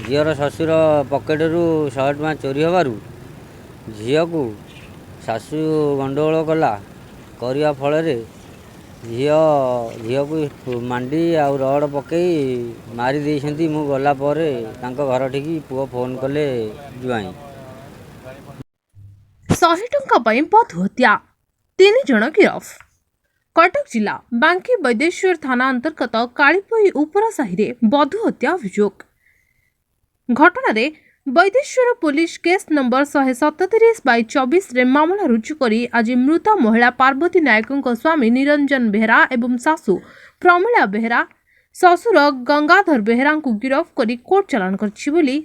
झीर शशुर पकेटरू 100 टଙ୍କା चोरी होबारू झील को शाशु गंडगोल कला करने फल झील को मांडी आ रड पकई मारी देइछंती। मु गला परे तांको घर ठिकी पुओ फोन कले जुआई 100 टଙ୍କା ପାଇଁ ବଧୂ ହତ୍ୟା 3 ଜଣ ଗିରଫ। कटक जिला बांकी वैदेश्वर थाना अंतर्गत कालीपोई उपर साहि बधू हत्या अभियोग। घटना वैदेश्वर पुलिस केस नंबर 177/24 रे मामला रुजु करी आज मृत महिला पार्वती नायक स्वामी निरंजन बेहरा एवं सासू प्रमिला बेहरा ससुर गंगाधर बेहरा को गिरफ्त करी कोर्ट चालान कर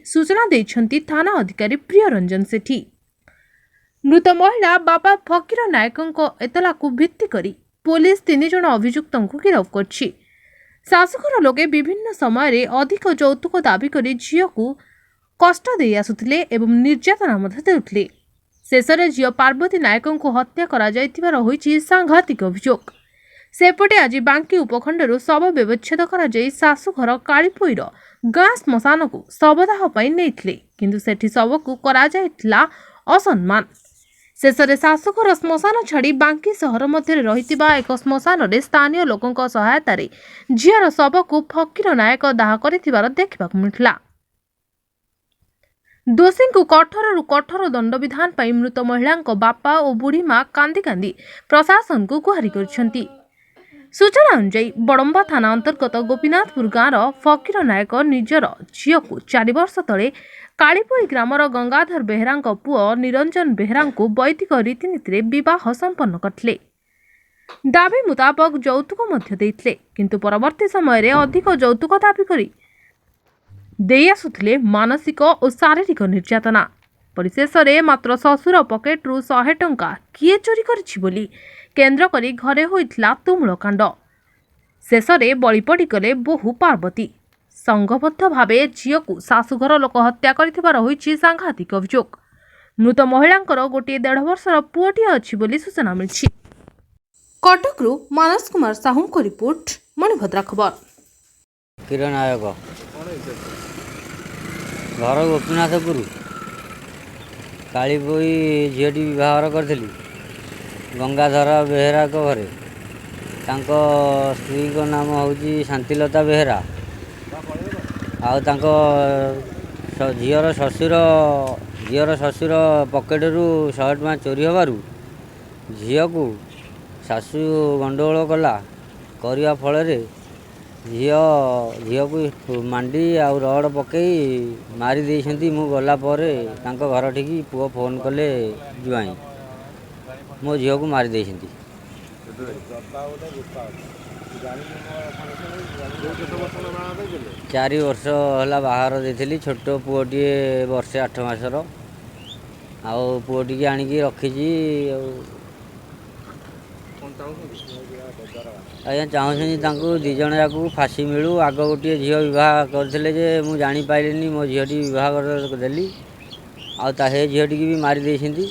सूचना देइछंती थाना अधिकारी प्रियरंजन सेठी। मृत महिला बाबा फकीर नायक एतला को भित्ति करी पुलिस 3 जण अभियुक्त को गिरफ्त करछि। शासुघर लोके विभिन्न समय अधिक यौतुक दाबी करी झील को कष्ट दे आसुथिले एवं निर्यातना मध्य देउथिले। शेषरे झील पार्वती नायक को हत्या करा जायतिबार होईछि सांघातिक अभियोग। सेपटे आज बांकी उपखंडरू शव व्यवच्छेद करा जाई शासुघर कालीपोईर गाँ श्मशान को शवदाह पई नेइथिले, किंतु सेठी शव को करा जायतिला असम्मान। शेषरे शासुघर श्मशान छाड़ी बांकी सहर मध्य रहितिबा एक श्मशान रे स्थानीय लोकंक सहायता रे झीर शव को फकीर नायक दाह करिथिबार देखिबाक मिलिला। दोषी को कठोर कठोर दंड विधान पाई मृत महिला बापा और बुढ़ी माँ कांदी कांदी प्रशासन को गुहारी करछंती। सूचना अनुसार बड़म्बा थाना अंतर्गत गोपीनाथपुर गाँव फकीर नायक निजर झील को 4 वर्ष तले कालीपोई ग्रामर गंगाधर बेहरा पुओ निरंजन बेहरा को वैदिक रीतिनीति विवाह संपन्न करथिले। दाबी मुताबक यौतुक मध्य देइथिले, किंतु परवर्ती समय रे अधिक यौतुक दाबी करी देई आसुथिले मानसिक और शारीरिक निर्यातना। परिशेष रे मात्र ससुर पकेटरू 100 टଙ୍କା किए चोरी करिछि बोली केन्द्र करी घरे होइथिला तुमुल कांड। शेष रे बळी पड़ी गले बहु पार्वती। संघबद्ध भावे झील को शाशुघर लोक हत्या करिथिबार होइछि सांघातिक अभियोग। मृत महिलांकर गोटे 1.5 वर्षर पुओटी अछि बोली सूचना मिलछि। कटकरू मानस कुमार साहू रिपोर्ट, मणिभद्रा खबर। किरण नायक घर गोपीनाथपुर कालीपोई झीटी विवाह करी गंगाधर बेहरा को घरे। तांको स्त्री को नाम हूँ शांतिलता बेहरा। आउर झीर शशुर पकेटरू 100 टଙ୍କା चोरी होबारू झील को शाशु गंडगोल कला करने फल झील को मांडी आ रड पकई मारी देइछंती। मु गला परे तांको घर ठिकी पुओ फोन कले जुआई मो झील को मारी देइछंती। 4 वर्ष है बाहर देती। छोट पुओटे 1 वर्ष 8 मासर पुओटी आणिकी रखी। आज्ञा चाहूँ 2 जन जाक फाँसी मिलू। आग गोटे झील विवाह करते जे मुझे जापारे मो झीटी विवाह देली आए झीटी भी मारी देइछंती।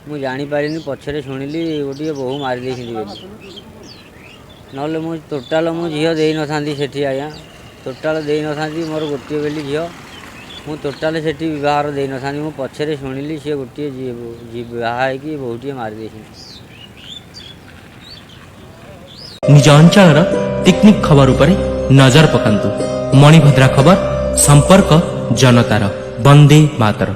मुझे जापारे पछरे शुणिली गोटे बहु मारी देइछंती। नले मु टोटाल मु झील दे न था सेठी। आज्ञा टोटाल दे न था मोर गोटे बेली झील मु टोटाल सेठी विवाह दे न था। मु पछरे शुणिली सी गोटे विवाह होगी बहुटे मारी देइछंती। निज अंचल टेक्निक खबर उपरे नजर पकांतु। मणिभद्रा खबर, संपर्क जनतार। वंदे मातरम।